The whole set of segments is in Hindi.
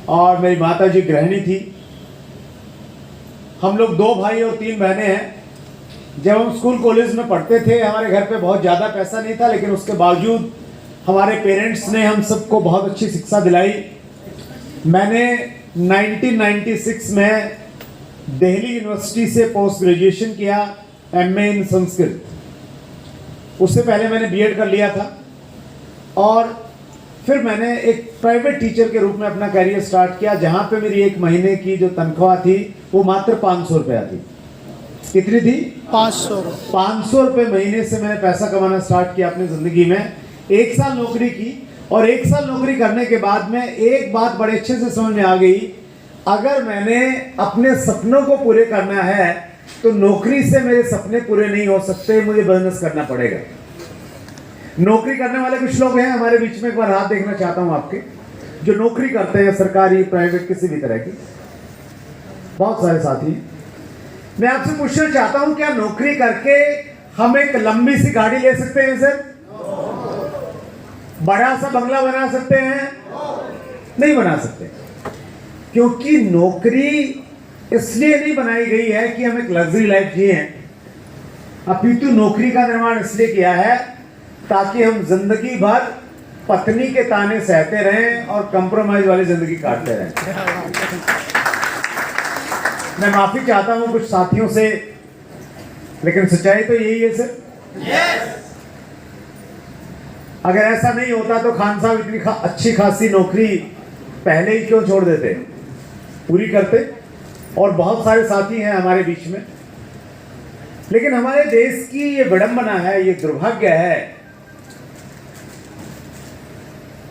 और मेरी माता जी गृहिणी थी। हम लोग 2 भाई और 3 बहनें हैं। जब हम स्कूल कॉलेज में पढ़ते थे हमारे घर पे बहुत ज़्यादा पैसा नहीं था, लेकिन उसके बावजूद हमारे पेरेंट्स ने हम सबको बहुत अच्छी शिक्षा दिलाई। मैंने 1996 में दिल्ली यूनिवर्सिटी से पोस्ट ग्रेजुएशन किया, एमए इन संस्कृत। उससे पहले मैंने बीएड कर लिया था और फिर मैंने एक प्राइवेट टीचर के रूप में अपना करियर स्टार्ट किया, जहाँ पे मेरी 1 महीने की जो तनख्वाह थी वो मात्र 500 रुपया थी। कितनी थी? 500 रुपये महीने से मैंने पैसा कमाना स्टार्ट किया अपनी ज़िंदगी में। 1 साल नौकरी की और 1 साल नौकरी करने के बाद में एक बात बड़े अच्छे से समझ में आ गई, अगर मैंने अपने सपनों को पूरे करना है तो नौकरी से मेरे सपने पूरे नहीं हो सकते, मुझे बिजनेस करना पड़ेगा। नौकरी करने वाले कुछ लोग हैं हमारे बीच में, एक बार हाथ देखना चाहता हूं आपके, जो नौकरी करते हैं, सरकारी प्राइवेट किसी भी तरह की, बहुत सारे साथी। मैं आपसे पूछना चाहता हूं, क्या नौकरी करके हम एक लंबी सी गाड़ी ले सकते हैं सर? बड़ा सा बंगला बना सकते हैं? नहीं बना सकते, क्योंकि नौकरी इसलिए नहीं बनाई गई है कि हम एक लग्जरी लाइफ जिए, अपितु नौकरी का निर्माण इसलिए किया है ताकि हम जिंदगी भर पत्नी के ताने सहते रहें और कंप्रोमाइज वाली जिंदगी काटते रहें। मैं माफी चाहता हूं कुछ साथियों से, लेकिन सच्चाई तो यही है सर। अगर ऐसा नहीं होता तो खान साहब इतनी अच्छी खासी नौकरी पहले ही क्यों छोड़ देते, पूरी करते। और बहुत सारे साथी हैं हमारे बीच में, लेकिन हमारे देश की ये विडंबना है, ये दुर्भाग्य है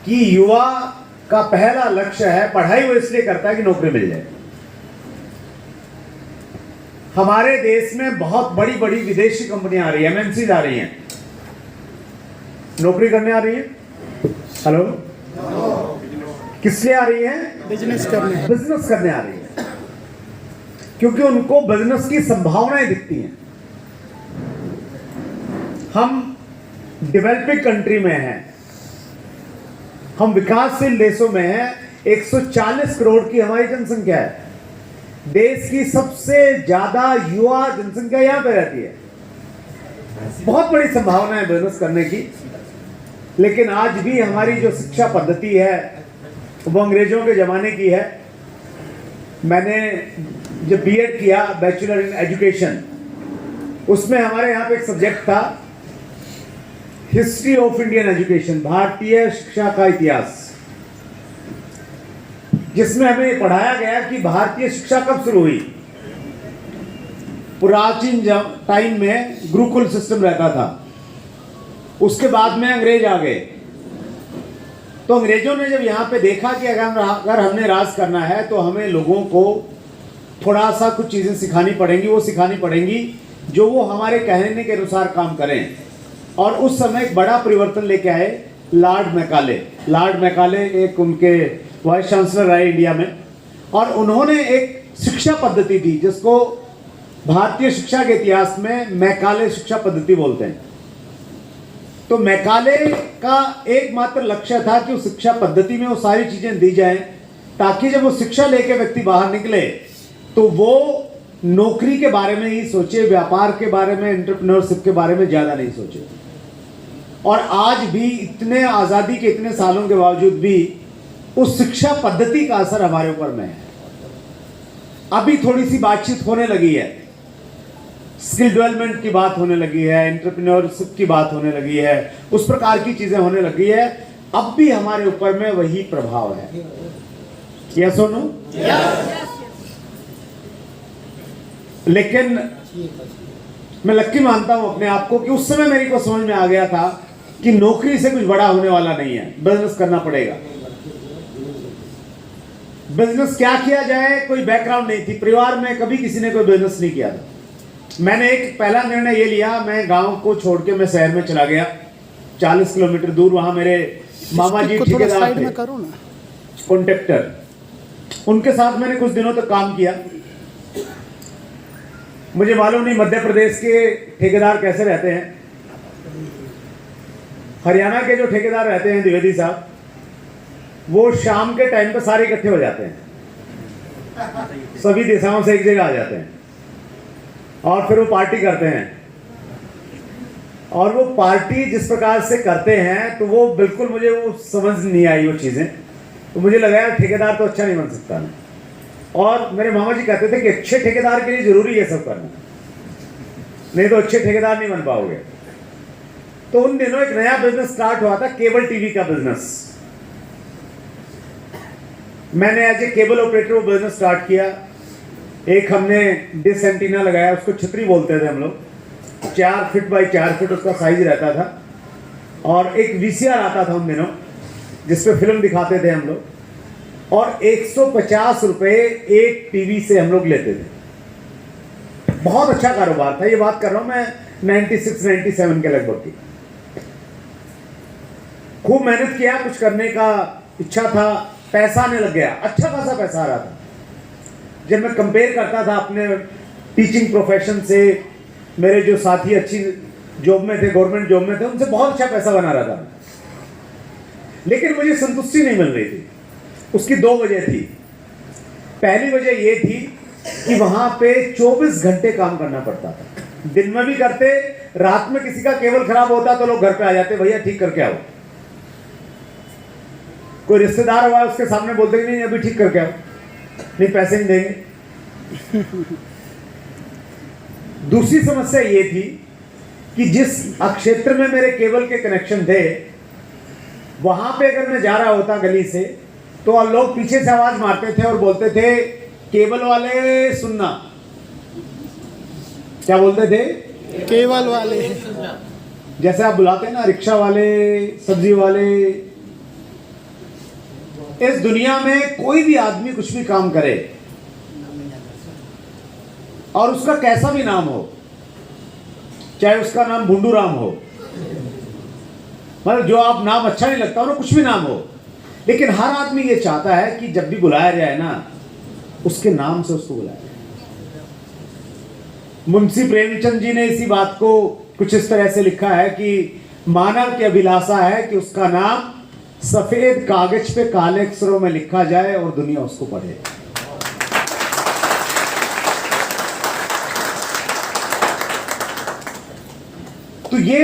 कि युवा का पहला लक्ष्य है, पढ़ाई वो इसलिए करता है कि नौकरी मिल जाए। हमारे देश में बहुत बड़ी बड़ी विदेशी कंपनियां आ रही है, एमएनसीज आ रही हैं, नौकरी करने आ रही है। हेलो, किस लिए आ रही है? बिजनेस करने आ रही है, क्योंकि उनको बिजनेस की संभावनाएं दिखती हैं। हम डेवलपिंग कंट्री में हैं, हम विकासशील देशों में हैं। 140 करोड़ की हमारी जनसंख्या है, देश की सबसे ज्यादा युवा जनसंख्या यहां पे रहती है। बहुत बड़ी संभावना है बिजनेस करने की, लेकिन आज भी हमारी जो शिक्षा पद्धति है वो अंग्रेजों के जमाने की है। मैंने जब बीएड किया, बैचलर इन एजुकेशन, उसमें हमारे यहाँ पे एक सब्जेक्ट था हिस्ट्री ऑफ इंडियन एजुकेशन, भारतीय शिक्षा का इतिहास, जिसमें हमें पढ़ाया गया कि भारतीय शिक्षा कब शुरू हुई। प्राचीन टाइम में गुरुकुल सिस्टम रहता था, उसके बाद में अंग्रेज आ गए। तो अंग्रेजों ने जब यहाँ पे देखा कि अगर हमने राज करना है तो हमें लोगों को थोड़ा सा कुछ चीज़ें सिखानी पड़ेंगी, वो सिखानी पड़ेंगी जो वो हमारे कहने के अनुसार काम करें। और उस समय एक बड़ा परिवर्तन लेके आए लॉर्ड मैकाले। लॉर्ड मैकाले एक उनके वाइस चांसलर रहे इंडिया में, और उन्होंने एक शिक्षा पद्धति दी जिसको भारतीय शिक्षा के इतिहास में मैकाले शिक्षा पद्धति बोलते हैं। तो मैकाले का एकमात्र लक्ष्य था कि उस शिक्षा पद्धति में वो सारी चीजें दी जाएं ताकि जब वो शिक्षा लेके व्यक्ति बाहर निकले तो वो नौकरी के बारे में ही सोचे, व्यापार के बारे में, एंटरप्रेन्योरशिप के बारे में ज्यादा नहीं सोचे। और आज भी इतने आजादी के इतने सालों के बावजूद भी उस शिक्षा पद्धति का असर हमारे ऊपर में है। अभी थोड़ी सी बातचीत होने लगी है, स्किल डेवलपमेंट की बात होने लगी है, एंटरप्रेन्योरशिप की बात होने लगी है, उस प्रकार की चीजें होने लगी है। अब भी हमारे ऊपर में वही प्रभाव है। यस और नो? लेकिन मैं लक्की मानता हूं अपने आप को कि उस समय मेरे को समझ में आ गया था कि नौकरी से कुछ बड़ा होने वाला नहीं है, बिजनेस करना पड़ेगा। बिजनेस क्या किया जाए, कोई बैकग्राउंड नहीं थी, परिवार में कभी किसी ने कोई बिजनेस नहीं किया था। मैंने एक पहला निर्णय ये लिया, मैं गांव को छोड़ के मैं शहर में चला गया, 40 किलोमीटर दूर। वहां मेरे मामा जी ठेकेदार थे, कॉन्ट्रैक्टर, उनके साथ मैंने कुछ दिनों तक काम किया। मुझे मालूम नहीं मध्य प्रदेश के ठेकेदार कैसे रहते हैं, हरियाणा के जो ठेकेदार रहते हैं द्विवेदी साहब, वो शाम के टाइम पे सारे इकट्ठे हो जाते हैं, सभी दिशाओं से एक जगह आ जाते हैं और फिर वो पार्टी करते हैं। और वो पार्टी जिस प्रकार से करते हैं तो वो बिल्कुल मुझे वो समझ नहीं आई वो चीज़ें। तो मुझे लगा यार ठेकेदार तो अच्छा नहीं बन सकता ना। और मेरे मामा जी कहते थे कि अच्छे ठेकेदार के लिए जरूरी है सब करना, नहीं तो अच्छे ठेकेदार नहीं बन पाओगे। तो उन दिनों एक नया बिजनेस स्टार्ट हुआ था, केबल टीवी का बिजनेस। मैंने एज ए केबल ऑपरेटर वो बिजनेस स्टार्ट किया। एक हमने डिश एंटीना लगाया, उसको छतरी बोलते थे हम लोग, 4 फीट बाई 4 फीट उसका साइज रहता था। और एक वीसीआर आता था उन दिनों जिसपे फिल्म दिखाते थे हम लोग, और 150 रुपए एक टीवी से हम लोग लेते थे। बहुत अच्छा कारोबार था। ये बात कर रहा हूं मैं 96-97 के लगभग की। खूब मेहनत किया, कुछ करने का इच्छा था, पैसा आने लग गया, अच्छा खासा पैसा आ रहा था। जब मैं कंपेयर करता था अपने टीचिंग प्रोफेशन से, मेरे जो साथी अच्छी जॉब में थे, गवर्नमेंट जॉब में थे, उनसे बहुत अच्छा पैसा बना रहा था, लेकिन मुझे संतुष्टि नहीं मिल रही थी। उसकी 2 वजह थी। पहली वजह यह थी कि वहां पे 24 घंटे काम करना पड़ता था। दिन में भी करते, रात में किसी का केबल खराब होता तो लोग घर पे आ जाते, भैया ठीक करके आओ। कोई रिश्तेदार हुआ उसके सामने बोलते कि नहीं अभी ठीक करके आओ, नहीं पैसे नहीं देंगे। दूसरी समस्या ये थी कि जिस क्षेत्र में मेरे केबल के कनेक्शन थे, वहां पे अगर मैं जा रहा होता गली से तो लोग पीछे से आवाज मारते थे और बोलते थे केबल वाले सुनना। क्या बोलते थे? केबल वाले। जैसे आप बुलाते हैं ना रिक्शा वाले, सब्जी वाले। इस दुनिया में कोई भी आदमी कुछ भी काम करे और उसका कैसा भी नाम हो, चाहे उसका नाम भुंडू राम हो, मतलब जो आप नाम अच्छा नहीं लगता हो, कुछ भी नाम हो, लेकिन हर आदमी ये चाहता है कि जब भी बुलाया जाए ना उसके नाम से उसको बुलाया जाए। मुंशी प्रेमचंद जी ने इसी बात को कुछ इस तरह से लिखा है कि मानव की अभिलाषा है कि उसका नाम सफेद कागज पे काले अक्षरों में लिखा जाए और दुनिया उसको पढ़े। तो ये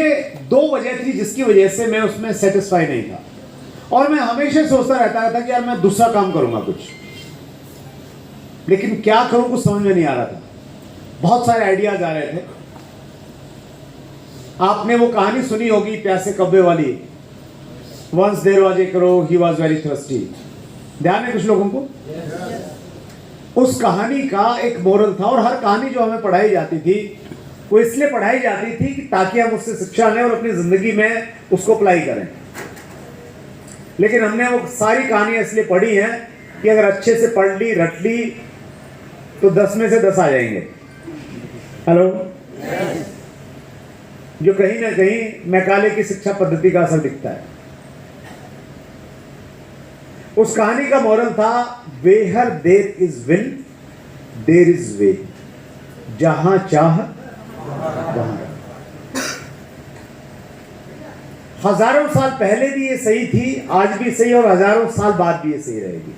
2 वजह थी जिसकी वजह से मैं उसमें सेटिस्फाई नहीं था। और मैं हमेशा सोचता रहता था कि यार मैं दूसरा काम करूंगा कुछ, लेकिन क्या करूं कुछ समझ में नहीं आ रहा था। बहुत सारे आइडियाज आ रहे थे। आपने वो कहानी सुनी होगी प्यासे कब्बे वाली, once there was a crow he was very thirsty. ध्यान है कुछ लोगों को? उस कहानी का एक मोरल था। और हर कहानी जो हमें पढ़ाई जाती थी वो इसलिए पढ़ाई जाती थी कि ताकि हम उससे शिक्षा लें और अपनी जिंदगी में उसको अप्लाई करें। लेकिन हमने वो सारी कहानियां इसलिए पढ़ी हैं कि अगर अच्छे से पढ़ ली, रट ली तो 10 में से 10 आ जाएंगे। हेलो? जो कहीं ना कहीं मैकाले की शिक्षा पद्धति का असर दिखता है। उस कहानी का मोरल था, where there is will there is way. जहां चाह वहां। हजारों साल पहले भी ये सही थी, आज भी सही, और हजारों साल बाद भी ये सही रहेगी।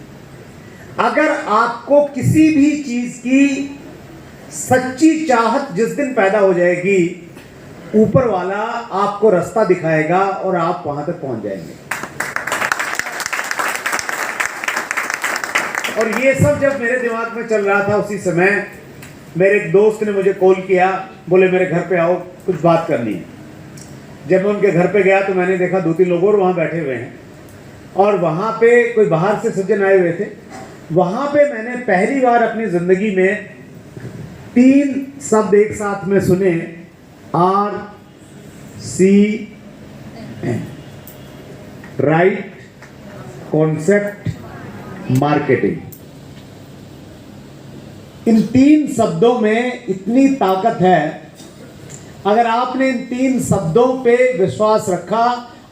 अगर आपको किसी भी चीज की सच्ची चाहत जिस दिन पैदा हो जाएगी, ऊपर वाला आपको रास्ता दिखाएगा और आप वहां तक पहुंच जाएंगे। और ये सब जब मेरे दिमाग में चल रहा था, उसी समय मेरे एक दोस्त ने मुझे कॉल किया, बोले मेरे घर पे आओ, कुछ बात करनी है। जब मैं उनके घर पे गया तो मैंने देखा 2-3 लोग और वहां बैठे हुए हैं, और वहां पे कोई बाहर से सज्जन आए हुए थे। वहां पे मैंने पहली बार अपनी जिंदगी में 3 शब्द एक साथ में सुने, RCM, राइट कॉन्सेप्ट मार्केटिंग। इन 3 शब्दों में इतनी ताकत है। अगर आपने इन 3 शब्दों पे विश्वास रखा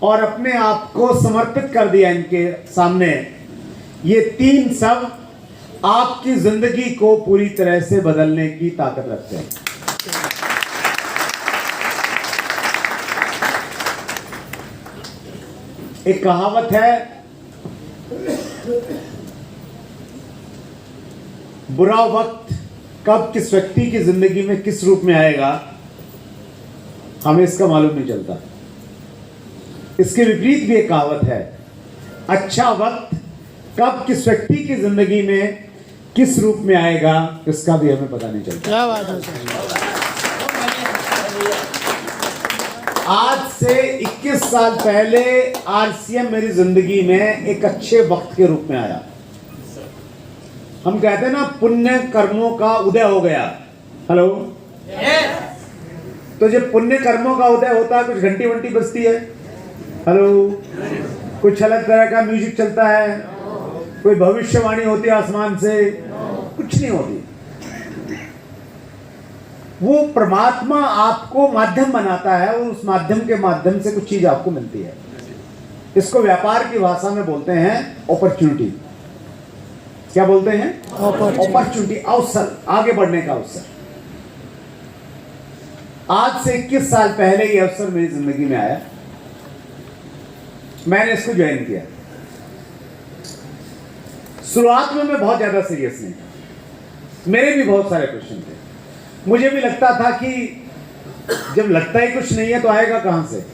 और अपने आप को समर्पित कर दिया इनके सामने, ये 3 शब्द आपकी जिंदगी को पूरी तरह से बदलने की ताकत रखते हैं। एक कहावत है, बुरा वक्त कब किस व्यक्ति की जिंदगी में किस रूप में आएगा हमें इसका मालूम नहीं चलता। इसके विपरीत भी एक कहावत है, अच्छा वक्त कब किस व्यक्ति की जिंदगी में किस रूप में आएगा इसका भी हमें पता नहीं चलता। क्या बात है सर। आज से 21 साल पहले आरसीएम मेरी जिंदगी में एक अच्छे वक्त के रूप में आया। हम कहते हैं ना, पुण्य कर्मों का उदय हो गया। हेलो, तो जब पुण्य कर्मों का उदय होता है, कुछ घंटी वंटी बजती है, हेलो, कुछ अलग तरह का म्यूजिक चलता है, कोई भविष्यवाणी होती है आसमान से, कुछ नहीं होती। वो परमात्मा आपको माध्यम बनाता है और उस माध्यम के माध्यम से कुछ चीज आपको मिलती है। इसको व्यापार की भाषा में बोलते हैं अपॉर्चुनिटी। क्या बोलते हैं? अपॉर्चुनिटी, अवसर, आगे बढ़ने का अवसर। आज से 21 साल पहले ये अवसर मेरी जिंदगी में आया, मैंने इसको ज्वाइन किया। शुरुआत में मैं बहुत ज्यादा सीरियस नहीं, मेरे भी बहुत सारे क्वेश्चन थे। मुझे भी लगता था कि जब लगता ही कुछ नहीं है तो आएगा कहां से।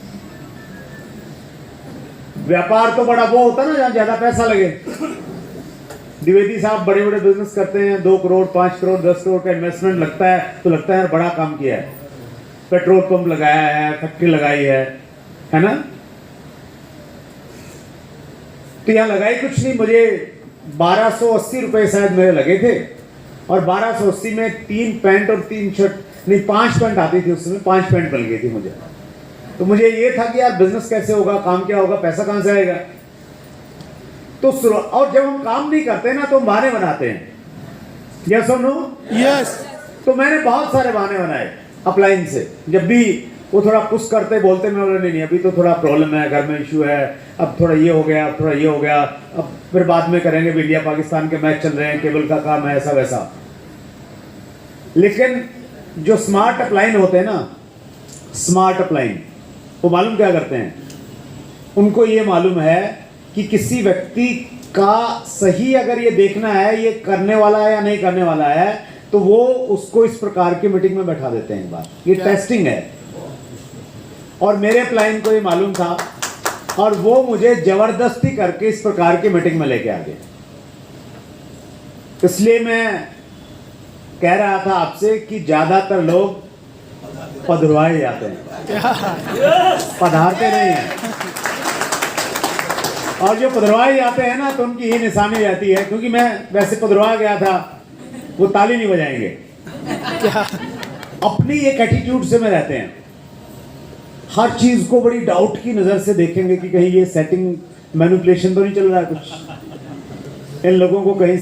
व्यापार तो बड़ा वो होता ना जहां ज्यादा पैसा लगे। द्विवेदी साहब बड़े बड़े बिजनेस करते हैं, 2 करोड़ 5 करोड़ 10 करोड़ का इन्वेस्टमेंट लगता है तो लगता है बड़ा काम किया है। पेट्रोल पंप लगाया है, फैक्ट्री लगाई है ना। तो यहां लगाई कुछ नहीं, मुझे 1280 रुपए शायद मेरे लगे थे और 1280 में 3 पैंट और 3 शर्ट, नहीं 5 पैंट आती थी उसमें, 5 पैंट बन गई थी मुझे। तो मुझे ये था कि यार बिजनेस कैसे होगा, काम क्या होगा, पैसा कहां से आएगा। तो और जब हम काम नहीं करते ना तो हम बहाने बनाते हैं। यस और नो? यस। तो मैंने बहुत सारे बहाने बनाए अपलाइन से। जब भी वो थोड़ा पुश करते बोलते, मैं बोला नहीं अभी तो थोड़ा प्रॉब्लम है, घर में इशू है, अब थोड़ा ये हो गया, अब थोड़ा ये हो गया, अब फिर बाद में करेंगे, इंडिया पाकिस्तान के मैच चल रहे हैं, केबल का काम है, ऐसा वैसा। लेकिन जो स्मार्ट अपलाइन होते हैं ना, स्मार्ट अपलाइन, वो मालूम क्या करते हैं? उनको ये मालूम है कि किसी व्यक्ति का सही अगर ये देखना है ये करने वाला है या नहीं करने वाला है, तो वो उसको इस प्रकार की मीटिंग में बैठा देते हैं। बात ये टेस्टिंग है। और मेरे अपलाइन को ये मालूम था और वो मुझे जबरदस्ती करके इस प्रकार की मीटिंग में लेके आ गए। इसलिए मैं कह रहा था आपसे कि ज्यादातर लोग पधरवाए जाते हैं, पधारते नहीं हैं। और जो पधरवाए जाते हैं ना तो उनकी ये निशानी रहती है, क्योंकि मैं वैसे पधरवा गया था, वो ताली नहीं बजाएंगे। अपनी एक एटीट्यूड से में रहते हैं, हर चीज को बड़ी डाउट की नजर से देखेंगे कि कहीं ये सेटिंग मैनिपुलेशन तो नहीं चल रहा है कुछ, इन लोगों को कहीं